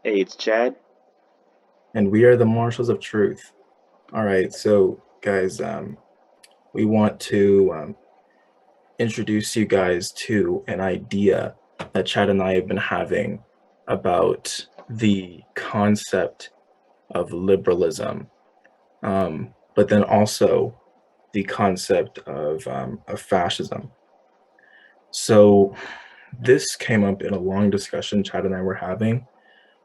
Hey, it's Chad. And we are the marshals of truth. All right, so guys, we want to introduce you guys to an idea that Chad and I have been having about the concept of liberalism, but then also the concept of fascism. So this came up in a long discussion Chad and I were having,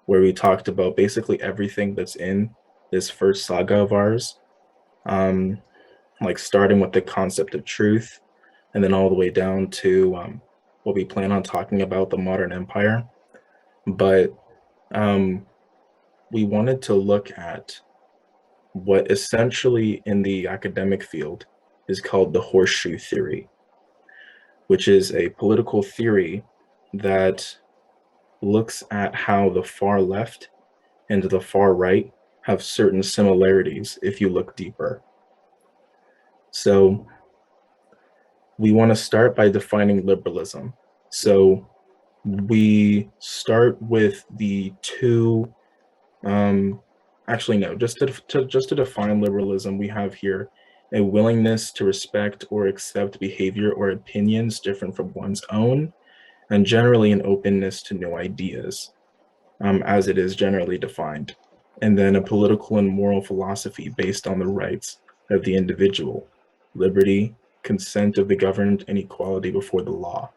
where we talked about basically everything that's in this first saga of ours. Um, like starting with the concept of truth and then all the way down to what we plan on talking about, the modern empire. But um, we wanted to look at what essentially in the academic field is called the horseshoe theory, which is a political theory that looks at how the far left and the far right have certain similarities if you look deeper. So we want to start by defining liberalism. So we start with the two. Um, Actually, no. Just to define liberalism, we have here a willingness to respect or accept behavior or opinions different from one's own, and generally an openness to new ideas, as it is generally defined. And then a political and moral philosophy based on the rights of the individual, liberty, consent of the governed, and equality before the law,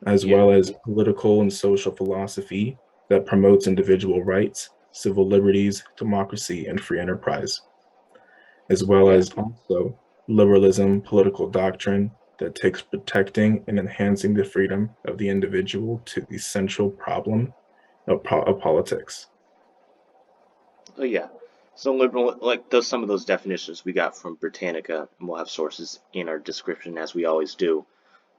as Yeah, well as political and social philosophy that promotes individual rights, civil liberties, democracy, and free enterprise, as well yeah, as also liberalism, political doctrine that takes protecting and enhancing the freedom of the individual to the central problem of politics. oh yeah. So liberal, like those some of those definitions we got from Britannica, and we'll have sources in our description as we always do.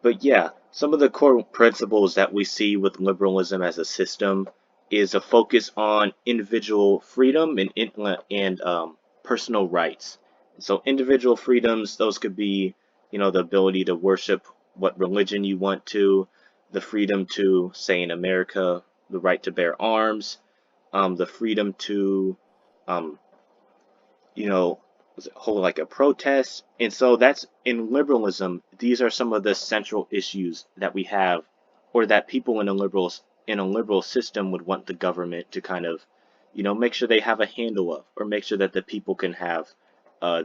But yeah, some of the core principles that we see with liberalism as a system is a focus on individual freedom and personal rights. So individual freedoms, those could be, the ability to worship what religion you want to, the freedom to, say in America, the right to bear arms, the freedom to, um, you know, hold like a protest. And so that's in liberalism, these are some of the central issues that we have, or that people in a liberal system would want the government to kind of, make sure they have a handle of, or make sure that the people can have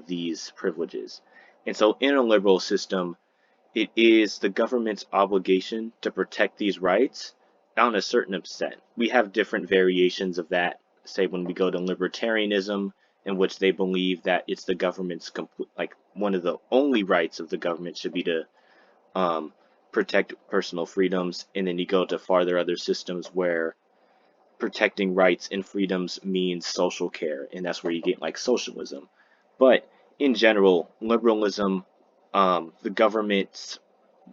these privileges. And so in a liberal system, it is the government's obligation to protect these rights on a certain extent. We have different variations of that, say when we go to libertarianism, in which they believe that it's the government's like one of the only rights of the government should be to um, protect personal freedoms, and then you go to farther other systems where protecting rights and freedoms means social care, and that's where you get like socialism. But in general, liberalism, the government's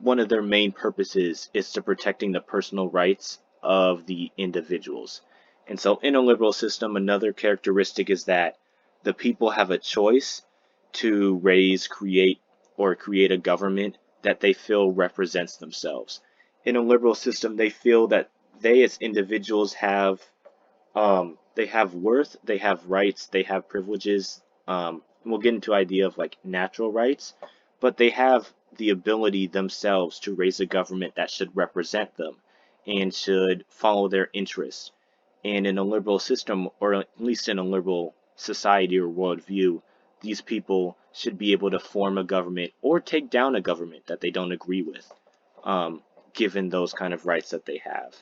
one of their main purposes is to protecting the personal rights of the individuals. And so, in a liberal system, another characteristic is that the people have a choice to create a government that they feel represents themselves. In a liberal system, they feel that they as individuals have worth, they have rights, they have privileges. We'll get into idea of like natural rights, but they have the ability themselves to raise a government that should represent them and should follow their interests. And in a liberal system, or at least in a liberal society or worldview, these people should be able to form a government or take down a government that they don't agree with, given those kind of rights that they have.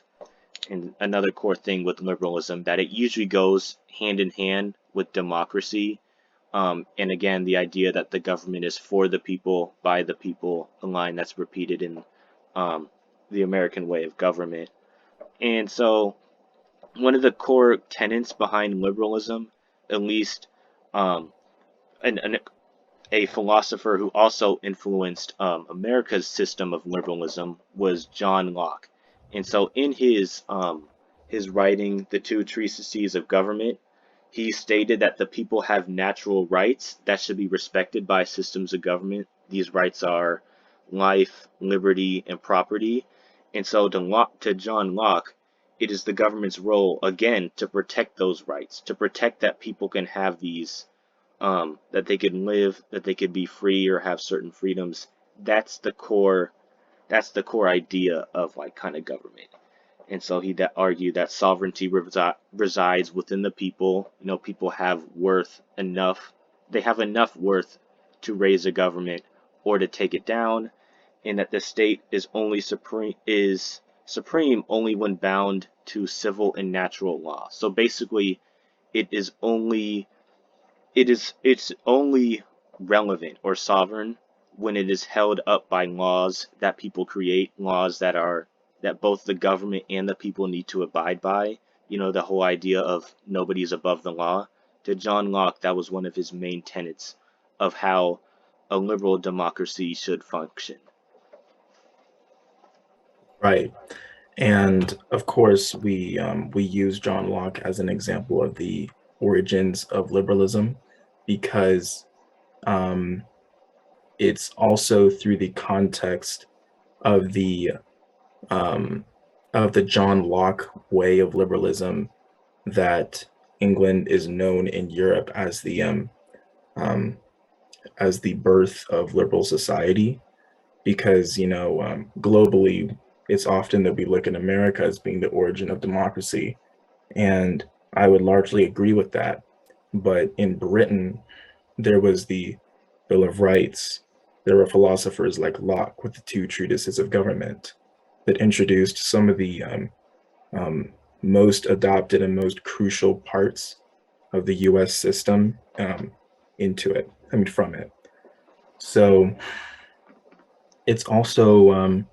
And another core thing with liberalism that it usually goes hand in hand with democracy. And again, the idea that the government is for the people, by the people, a line that's repeated in um, the American way of government. And so, one of the core tenets behind liberalism, at least um, an a philosopher who also influenced America's system of liberalism was John Locke. And so, in his writing, The Two Treatises of Government, he stated that the people have natural rights that should be respected by systems of government. These rights are life, liberty, and property. And so, to John Locke, it is the government's role, again, to protect those rights, to protect that people can have these, that they can live, that they could be free or have certain freedoms. That's the core, that's the core idea of like kind of government. And so he that argued that sovereignty resides within the people. You know, people have worth enough. They have enough worth to raise a government or to take it down, and that the state is supreme only when bound to civil and natural law. So basically, it is only it's only relevant or sovereign when it is held up by laws that people create, laws that both the government and the people need to abide by. You know, the whole idea of nobody is above the law. To John Locke, that was one of his main tenets of how a liberal democracy should function. Right. And of course, we use John Locke as an example of the origins of liberalism because um, it's also through the context of the um, John Locke way of liberalism that England is known in Europe um, as the birth of liberal society. Because globally, it's often that we look at America as being the origin of democracy, and I would largely agree with that. But in Britain, there was the Bill of Rights. There were philosophers like Locke with the two treatises of government that introduced some of the um, most adopted and most crucial parts of the US system into it, I mean, from it. So it's also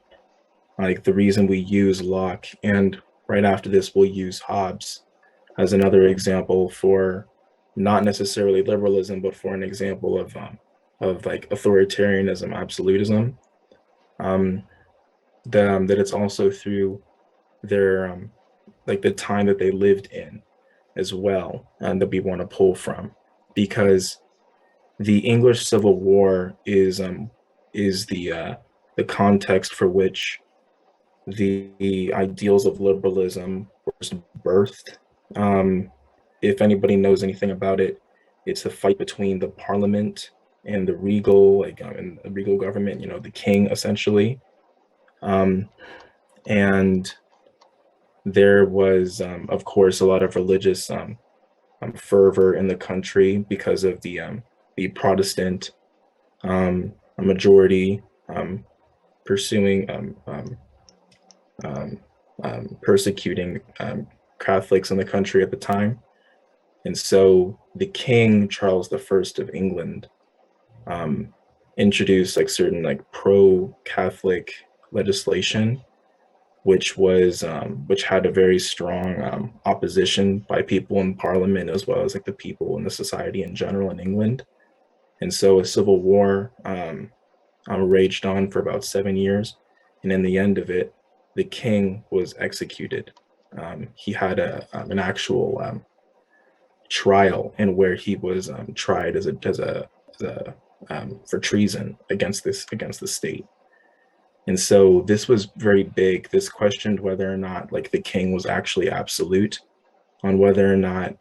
like the reason we use Locke, and right after this, we'll use Hobbes as another example for not necessarily liberalism, but for an example of like authoritarianism, absolutism. Um, that it's also through their like the time that they lived in as well, and that we want to pull from, because the English Civil War is the context for which the ideals of liberalism were birthed. Um, if anybody knows anything about it, it's a fight between the Parliament and the regal, and the regal government. You know, the king essentially. Um, and there was, of course, a lot of religious fervor in the country because of the Protestant majority pursuing persecuting Catholics in the country at the time. And so the King Charles I of England um, introduced like certain like pro-Catholic legislation, which had a very strong opposition by people in Parliament as well as like the people in the society in general in England. And so a civil war raged on for about 7 years, and in the end of it, the king was executed. He had an actual trial, and where he was tried for treason against the state. And so this was very big. This questioned whether or not like the king was actually absolute, on whether or not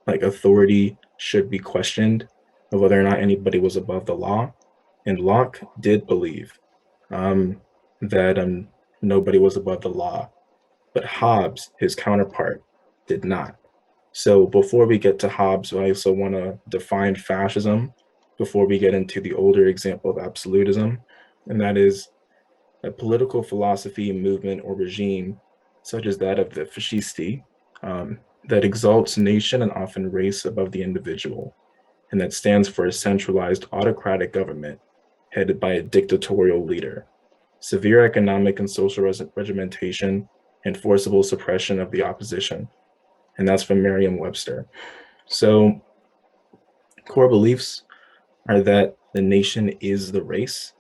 like authority should be questioned, of whether or not anybody was above the law. And Locke did believe that nobody was above the law, but Hobbes, his counterpart, did not. So before we get to Hobbes, I also want to define fascism before we get into the older example of absolutism, and that is a political philosophy, movement, or regime, such as that of the fascisti, that exalts nation and often race above the individual, and that stands for a centralized autocratic government headed by a dictatorial leader, severe economic and social regimentation, and forcible suppression of the opposition. And that's from Merriam-Webster. So core beliefs are that the nation is the race.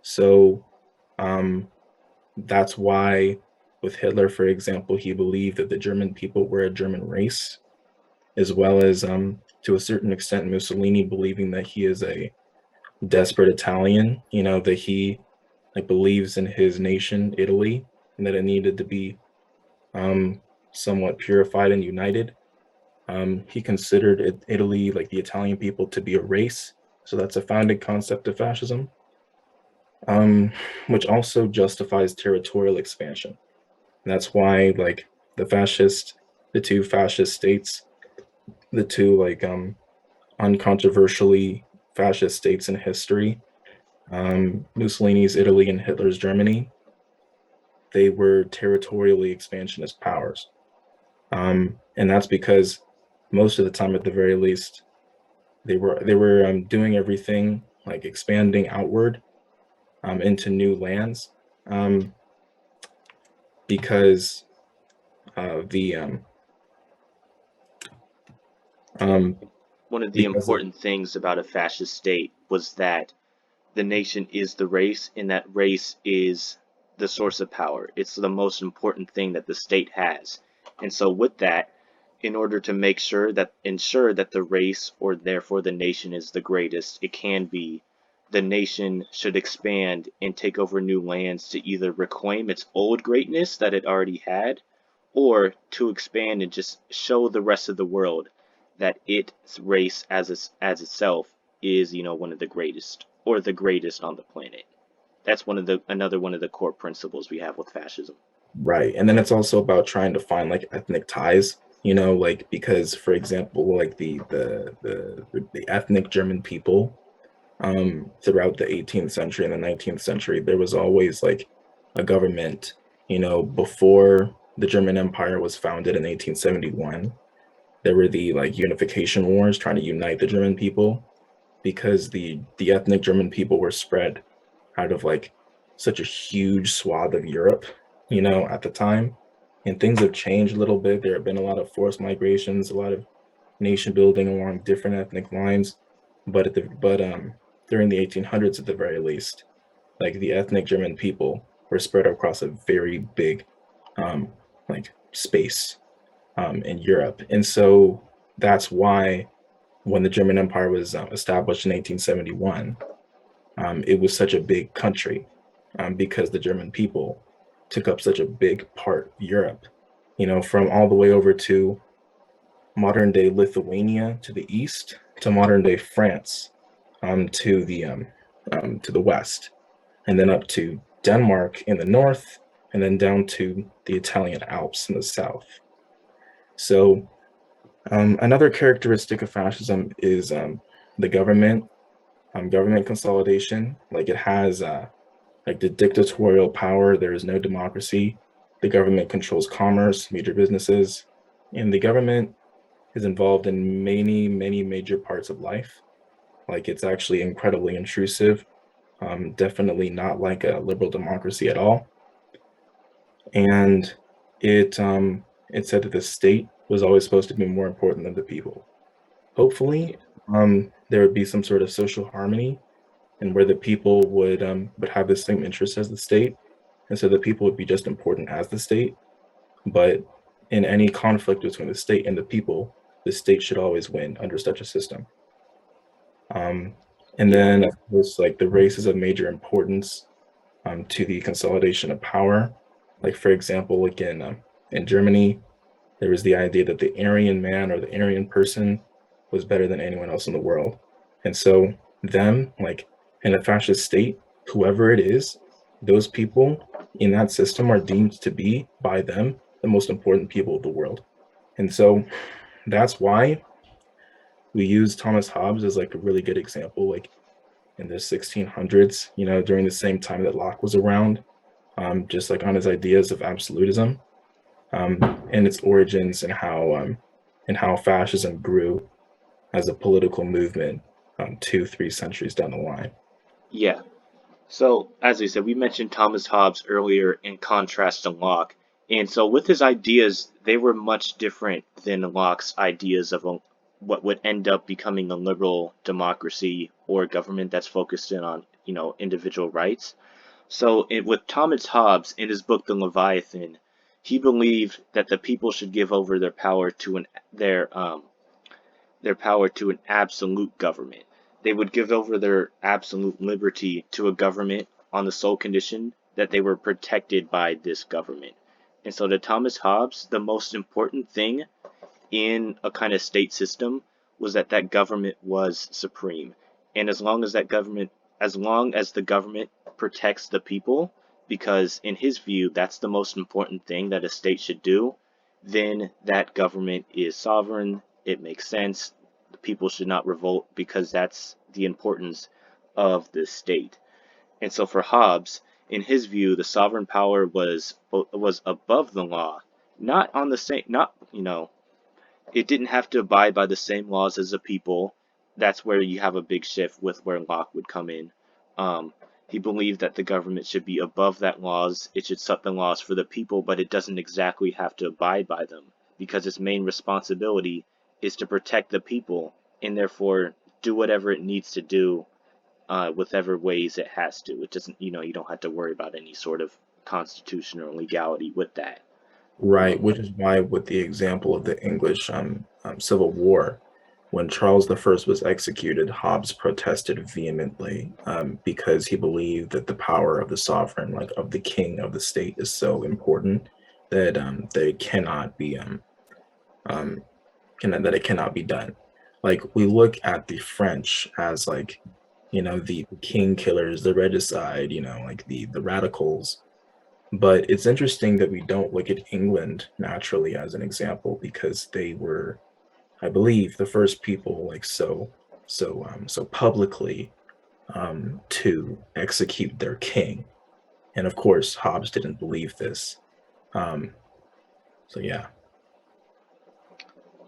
So that's why with Hitler, for example, he believed that the German people were a German race, as well as to a certain extent Mussolini believing that he is a desperate Italian, that he like believes in his nation, Italy, and that it needed to be somewhat purified and united. He considered Italy, like the Italian people, to be a race. So that's a founding concept of fascism, which also justifies territorial expansion. And that's why, like, the fascist, the two fascist states, the two, like, uncontroversially fascist states in history, Mussolini's Italy and Hitler's Germany, they were territorially expansionist powers. And that's because most of the time, at the very least, they were doing everything like expanding outward into new lands, um, because the um, One of the because of important things about a fascist state was that the nation is the race, and that race is the source of power. It's the most important thing that the state has. And so with that, in order to ensure that the race or therefore the nation is the greatest it can be, the nation should expand and take over new lands to either reclaim its old greatness that it already had, or to expand and just show the rest of the world that its race as itself is, one of the greatest or the greatest on the planet. That's another one of the core principles we have with fascism. right, and then it's also about trying to find like ethnic ties. Like because, for example, like the ethnic German people, throughout the 18th century and the 19th century, there was always like a government. Before the German Empire was founded in 1871, there were the like unification wars trying to unite the German people because the ethnic German people were spread out of like such a huge swath of Europe, at the time. And things have changed a little bit. There have been a lot of forced migrations, a lot of nation building along different ethnic lines. But during the 1800s, at the very least, like the ethnic German people were spread across a very big um, like space in Europe. And so that's why when the German Empire was established in 1871, it was such a big country, because the German people took up such a big part of Europe, from all the way over to modern day Lithuania to the east, to modern day France, to the west, and then up to Denmark in the north, and then down to the Italian Alps in the south. So another characteristic of fascism is the government consolidation. Like it has like the dictatorial power. There is no democracy. The government controls commerce, major businesses, and the government is involved in many, many major parts of life. Like it's actually incredibly intrusive. Definitely not like a liberal democracy at all. And it said that the state was always supposed to be more important than the people. Hopefully, there would be some sort of social harmony, and where the people would have the same interests as the state, and so the people would be just important as the state. But in any conflict between the state and the state should always win under such a system. Um, and Yeah, then, of course, like the race is of major importance to the consolidation of power. Like, for example, like in Germany, there was the idea that the Aryan man or the Aryan person was better than anyone else in the world. And so, them, like in a fascist state, whoever it is, those people in that system are deemed to be, by them, the most important people of the world. And so, that's why we use Thomas Hobbes as like a really good example, like in the 1600s, during the same time that Locke was around, just like on his ideas of absolutism, um, and its origins, and how fascism grew as a political movement 2-3 centuries down the line. yeah. So, as I said, we mentioned Thomas Hobbes earlier in contrast to Locke. And so, with his ideas, they were much different than Locke's ideas of what would end up becoming a liberal democracy or a government that's focused in on, individual rights. So, with Thomas Hobbes, in his book The Leviathan, he believed that the people should give over their power to an absolute government. They would give over their absolute liberty to a government on the sole condition that they were protected by this government. And so to Thomas Hobbes, the most important thing in a kind of state system was that that government was supreme. And as long as the government protects the people, because in his view, that's the most important thing that a state should do, then that government is sovereign. It makes sense. The people should not revolt because that's the importance of the state. And so for Hobbes, in his view, the sovereign power was above the law, not on the same, not it didn't have to abide by the same laws as the people. That's where you have a big shift with where Locke would come in. Um, he believed that the government should be above that laws. It should set the laws for the people, but it doesn't exactly have to abide by them because its main responsibility is to protect the people and therefore do whatever it needs to do, whatever ways it has to. It doesn't, you don't have to worry about any sort of constitution or legality with that. Right, Um, which is why, with the example of the English Civil War, when Charles I was executed, Hobbes protested vehemently because he believed that the power of the sovereign, like of the king of the state, is so important that they cannot be um, that it cannot be done. Like we look at the French as like, the king killers, the regicide, like the radicals. But it's interesting that we don't look at England naturally as an example because they were, I believe, the first people like so publicly to execute their king. And of course, Hobbes didn't believe this. Um, so yeah.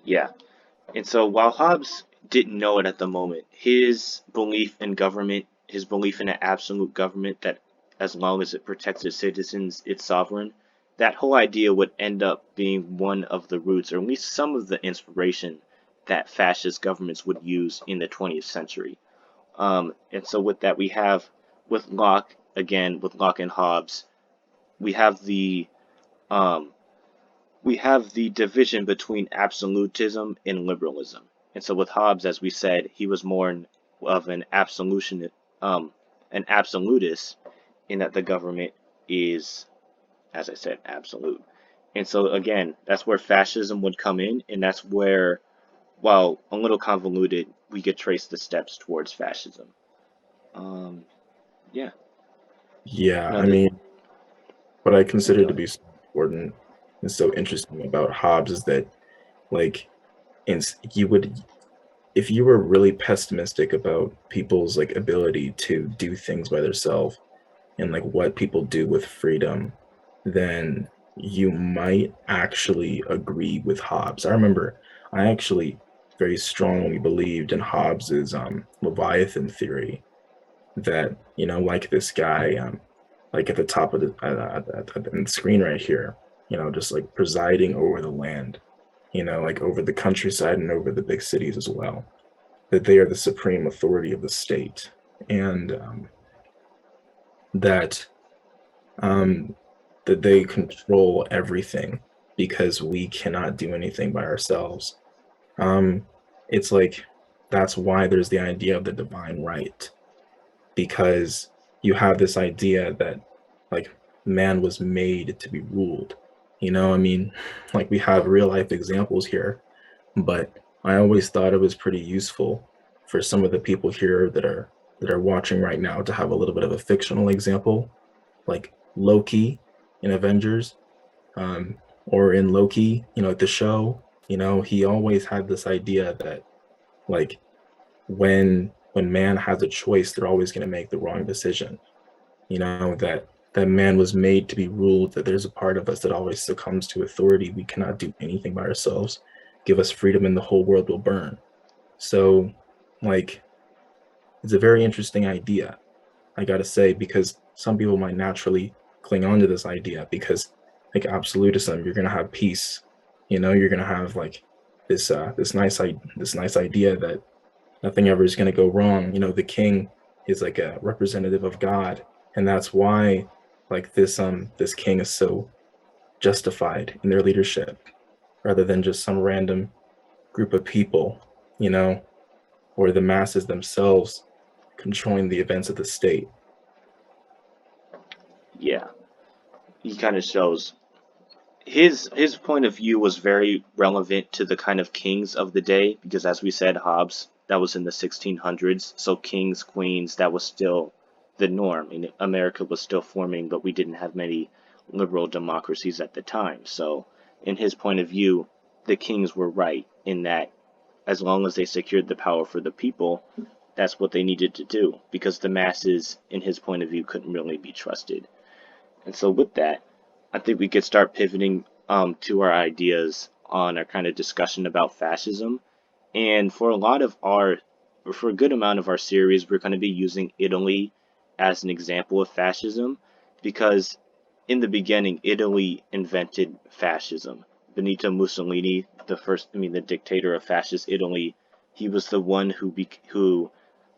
yeah. And so while Hobbes didn't know it at the moment, his belief in government, his belief in an absolute government that as long as it protects its citizens, it's sovereign, that whole idea would end up being one of the roots, or at least some of the inspiration that fascist governments would use in the 20th century. And so with that, we have with Locke, again, with Locke and Hobbes, we have the um, we have the division between absolutism and liberalism. And so with Hobbes, as we said, he was more of um, an absolutist in that the government is, as I said, absolute. And so again, that's where fascism would come in, and that's where, while a little convoluted, we could trace the steps towards fascism. Um, yeah. Yeah, No, I the mean, what I consider go to ahead. be so important and so interesting about Hobbes is that, like, you would, if you were really pessimistic about people's like ability to do things by themselves and like what people do with freedom, then you might actually agree with Hobbes. I remember I actually very strongly believed in Hobbes's Leviathan theory that, like this guy, like at the top of the screen right here, just like presiding over the land, like over the countryside and over the big cities as well, that they are the supreme authority of the state, and that um, that they control everything because we cannot do anything by ourselves. Um, it's like that's why there's the idea of the divine right, because you have this idea that like man was made to be ruled. I mean, like we have real life examples here, but I always thought it was pretty useful for some of the people here that are watching right now to have a little bit of a fictional example, like Loki in Avengers, or in Loki, at the show. He always had this idea that like when man has a choice, they're always going to make the wrong decision. That man was made to be ruled, that there's a part of us that always succumbs to authority. We cannot do anything by ourselves. Give us freedom and the whole world will burn. So, like, it's a very interesting idea, I gotta say, because some people might naturally cling on to this idea because, like, absolutism, you're gonna have peace. You're gonna have like this nice idea that nothing ever is gonna go wrong. The king is like a representative of God, and that's why like this king is so justified in their leadership rather than just some random group of people, you know, or the masses themselves controlling the events of the state. Yeah. He kind of shows. his point of view was very relevant to the kind of kings of the day because, as we said, Hobbes, that was in the 1600s, so kings, queens, that was still the norm, and America was still forming, but we didn't have many liberal democracies at the time. So in his point of view, the kings were right in that as long as they secured the power for the people, that's what they needed to do because the masses, in his point of view, couldn't really be trusted. And so with that, I think we could start pivoting to our ideas on our kind of discussion about fascism. And for a lot of our, or for a good amount of our series, we're going to be using Italy as an example of fascism because in the beginning, Italy invented fascism. Benito Mussolini, the dictator of fascist Italy, he was the one who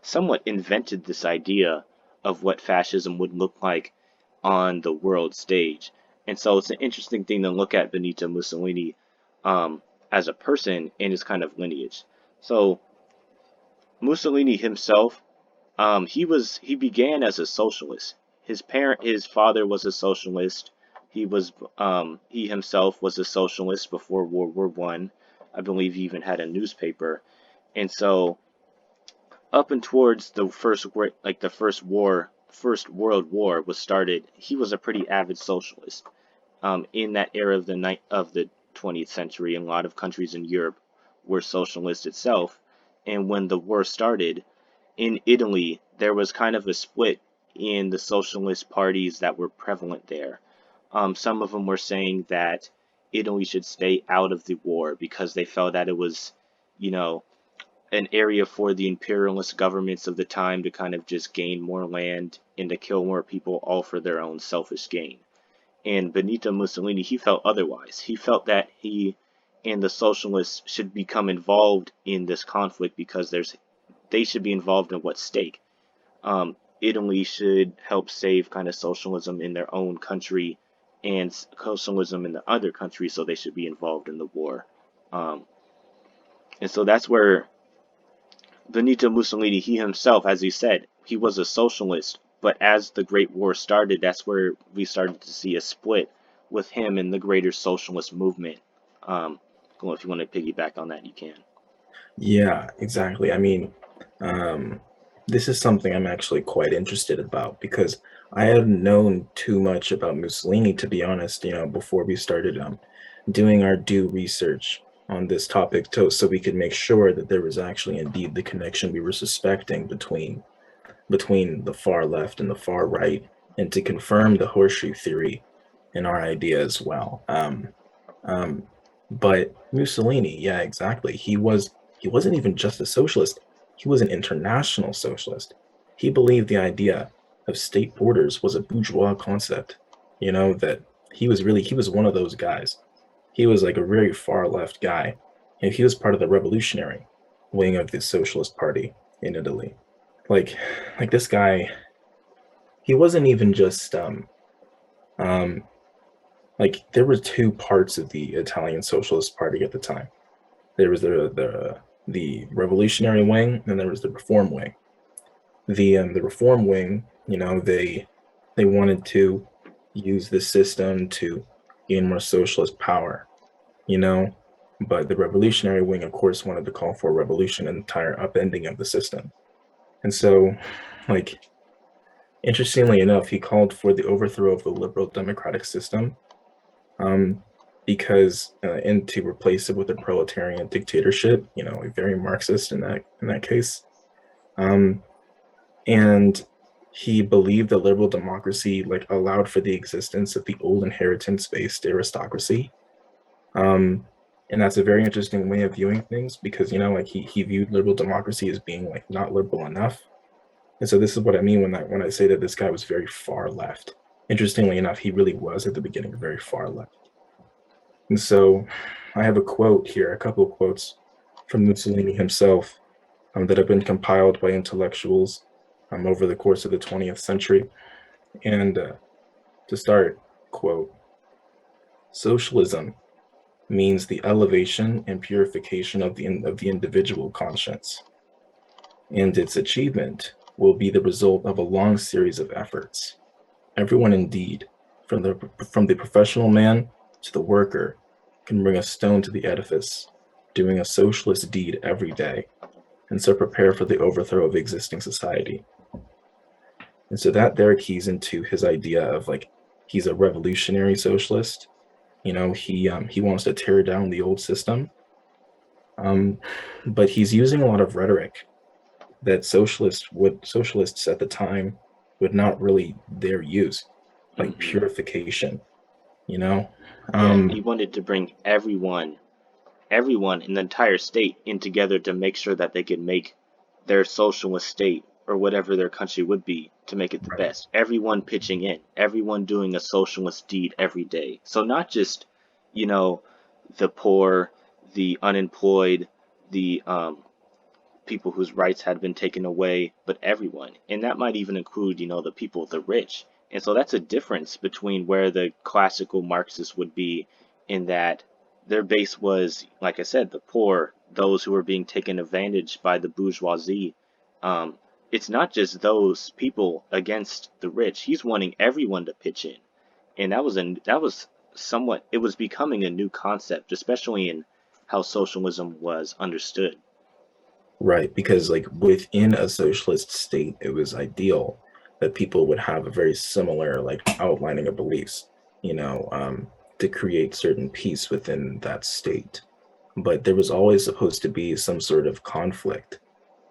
somewhat invented this idea of what fascism would look like on the world stage. And so it's an interesting thing to look at Benito Mussolini as a person and his kind of lineage. So Mussolini himself, he began as a socialist. His father was a socialist. He himself was a socialist before World War One. I believe he even had a newspaper. And so up and towards the first World War was started, he was a pretty avid socialist. In that era of the 20th century, a lot of countries in Europe were socialist itself. And when the war started, in Italy, there was kind of a split in the socialist parties that were prevalent there. Some of them were saying that Italy should stay out of the war because they felt that it was, you know, an area for the imperialist governments of the time to kind of just gain more land and to kill more people, all for their own selfish gain. And Benito Mussolini, he felt otherwise. He felt that he and the socialists should become involved in this conflict because they should be involved in what's stake. Italy should help save kind of socialism in their own country and socialism in the other countries, so they should be involved in the war. Um, and so that's where Benito Mussolini, he himself, as he said, he was a socialist. But as the Great War started, that's where we started to see a split with him and the greater socialist movement. Well, if you want to piggyback on that, you can. Yeah, exactly. I mean, um, this is something I'm actually quite interested about because I hadn't known too much about Mussolini, to be honest, before we started doing our due research on this topic so we could make sure that there was actually indeed the connection we were suspecting between the far left and the far right, and to confirm the horseshoe theory in our idea as well. Um, but Mussolini, yeah, exactly. He wasn't even just a socialist. He was an international socialist. He believed the idea of state borders was a bourgeois concept. That he was one of those guys. He was like a very far left guy, and he was part of the revolutionary wing of the Socialist Party in Italy. Like, like this guy, he wasn't even just um, like there were two parts of the Italian Socialist Party at the time. There was the revolutionary wing, and there was the reform wing. The reform wing, they wanted to use the system to gain more socialist power, you know, but the revolutionary wing, of course, wanted to call for a revolution and entire upending of the system. And so, like, interestingly enough, he called for the overthrow of the liberal democratic system, um, because and to replace it with a proletarian dictatorship, very Marxist in that case. Um, and he believed that liberal democracy like allowed for the existence of the old inheritance-based aristocracy. Um, and that's a very interesting way of viewing things because like he viewed liberal democracy as being like not liberal enough. And so this is what I mean when I say that this guy was very far left. Interestingly enough, he really was at the beginning very far left. And so I have a quote here, a couple of quotes from Mussolini himself that have been compiled by intellectuals over the course of the 20th century. And to start, quote, socialism means the elevation and purification of the individual conscience, and its achievement will be the result of a long series of efforts. Everyone indeed, from the professional man to the worker can bring a stone to the edifice, doing a socialist deed every day, and so prepare for the overthrow of existing society. And so that there keys into his idea of like he's a revolutionary socialist. He wants to tear down the old system, but he's using a lot of rhetoric that socialists at the time would not really dare use, like Hmm. purification. You know, Yeah, he wanted to bring everyone in the entire state in together to make sure that they could make their socialist state or whatever their country would be to make it the right, best. Everyone pitching in, everyone doing a socialist deed every day. So not just, you know, the poor, the unemployed, the people whose rights had been taken away, but everyone. And that might even include, the people, the rich. And so that's a difference between where the classical Marxists would be in that their base was, like I said, the poor, those who were being taken advantage by the bourgeoisie. Um, it's not just those people against the rich. He's wanting everyone to pitch in. And that was somewhat it was becoming a new concept, especially in how socialism was understood. right, because like within a socialist state, it was ideal that people would have a very similar like outlining of beliefs, you know, to create certain peace within that state. But there was always supposed to be some sort of conflict,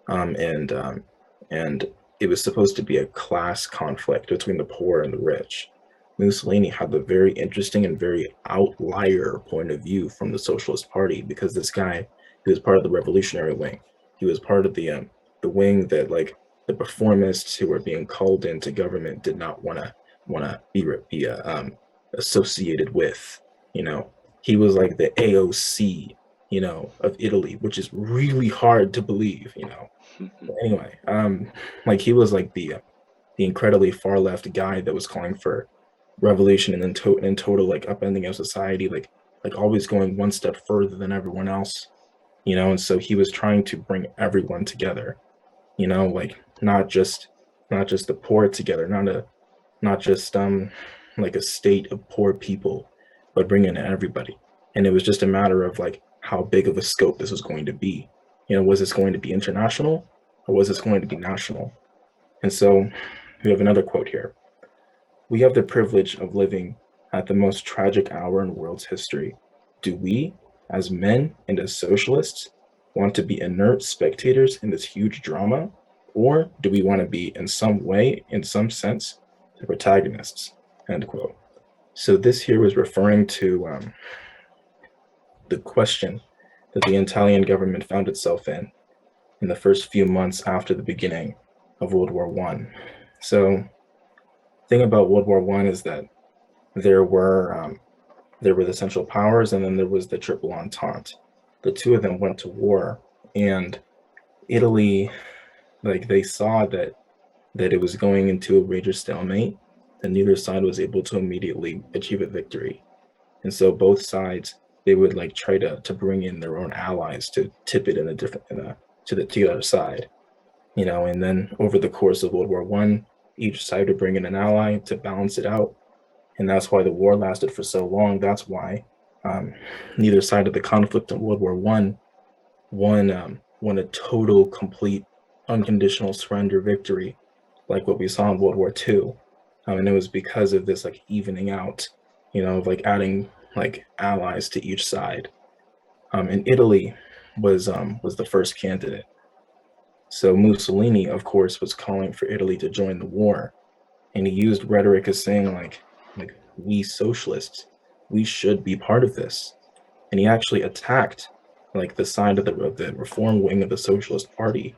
um, and um, and it was supposed to be a class conflict between the poor and the rich. Mussolini had the very interesting and very outlier point of view from the Socialist Party because this guy, he was part of the revolutionary wing. He was part of the wing that like the reformists who were being called into government did not want to be associated with. You know, he was like the AOC, of Italy, which is really hard to believe. But anyway, like he was like the incredibly far left guy that was calling for revolution and then total like upending of society, like always going one step further than everyone else. And so he was trying to bring everyone together. Like not just the poor together, not just like a state of poor people, but bring in everybody. And it was just a matter of like how big of a scope this was going to be. Was this going to be international or was this going to be national? And so we have another quote here. We have the privilege of living at the most tragic hour in the world's history. Do we, as men and as socialists, want to be inert spectators in this huge drama? Or do we want to be, in some way, in some sense, the protagonists? End quote. So this here was referring to the question that the Italian government found itself in the first few months after the beginning of World War One. So the thing about World War One is that there were the Central Powers, and then there was the Triple Entente. The two of them went to war, and Italy, like they saw that it was going into a major stalemate, and neither side was able to immediately achieve a victory. And so both sides they would like try to bring in their own allies to tip it in a different to the other side. And then over the course of World War One, each side would bring in an ally to balance it out, and that's why the war lasted for so long. That's why um, neither side of the conflict in World War One won a total, complete, unconditional surrender victory, like what we saw in World War Two, and it was because of this like evening out, of like adding like allies to each side. And Italy was the first candidate. So Mussolini, of course, was calling for Italy to join the war, and he used rhetoric as saying like we socialists, we should be part of this. And he actually attacked like the side of the reform wing of the Socialist Party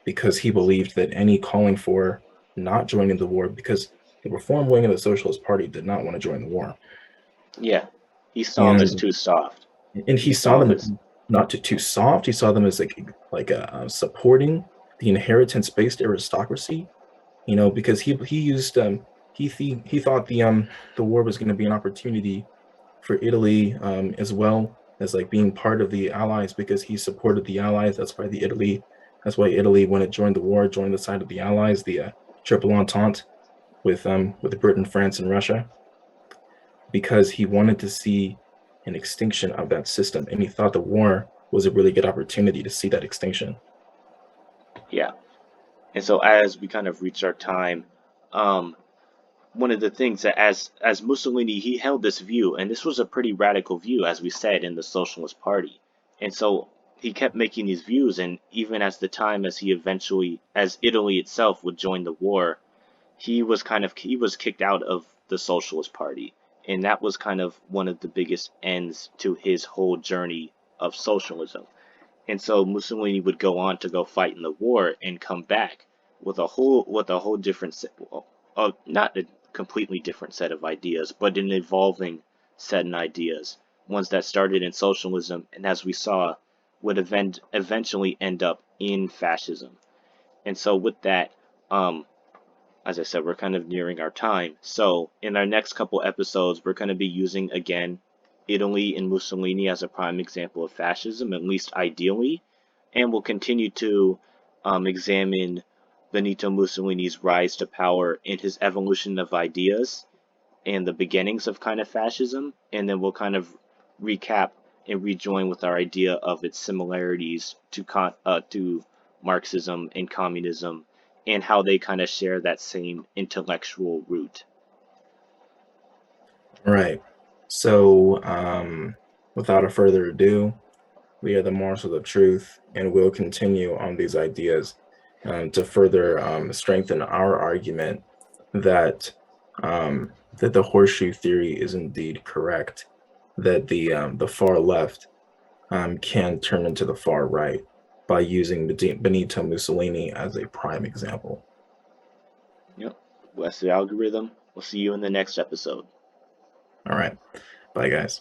because he believed that any calling for not joining the war, because the reform wing of the Socialist Party did not want to join the war, Yeah, he saw him as and too soft. he He saw saw him them as not too soft. He saw them as supporting the inheritance based aristocracy, because he used he thought the war was going to be an opportunity for Italy, as well as like being part of the Allies, because he supported the Allies. That's why Italy, when it joined the war, joined the side of the Allies, the Triple Entente with Britain, France, and Russia. because he wanted to see an extinction of that system, and he thought the war was a really good opportunity to see that extinction. Yeah. And so as we kind of reach our time, um, one of the things that as Mussolini, he held this view, and this was a pretty radical view, as we said, in the Socialist Party. And so he kept making these views, and even as the time as he eventually, as Italy itself would join the war, he was kicked out of the Socialist Party, and that was kind of one of the biggest ends to his whole journey of socialism. And so Mussolini would go on to go fight in the war and come back with a whole different not a completely different set of ideas, but an evolving set of ideas, ones that started in socialism and, as we saw, would eventually end up in fascism. And so with that, um, as I said, we're kind of nearing our time. So in our next couple episodes, we're going to be using again Italy and Mussolini as a prime example of fascism, at least ideally, and we'll continue to examine Benito Mussolini's rise to power and his evolution of ideas and the beginnings of kind of fascism, and then we'll kind of recap and rejoin with our idea of its similarities to Marxism and communism, and how they kind of share that same intellectual root. Right. So, without a further ado, we are the morsel of truth, and we'll continue on these ideas to further strengthen our argument that that the horseshoe theory is indeed correct, that the far left can turn into the far right by using Benito Mussolini as a prime example. Yep, that's the algorithm. We'll see you in the next episode. All right. Bye, guys.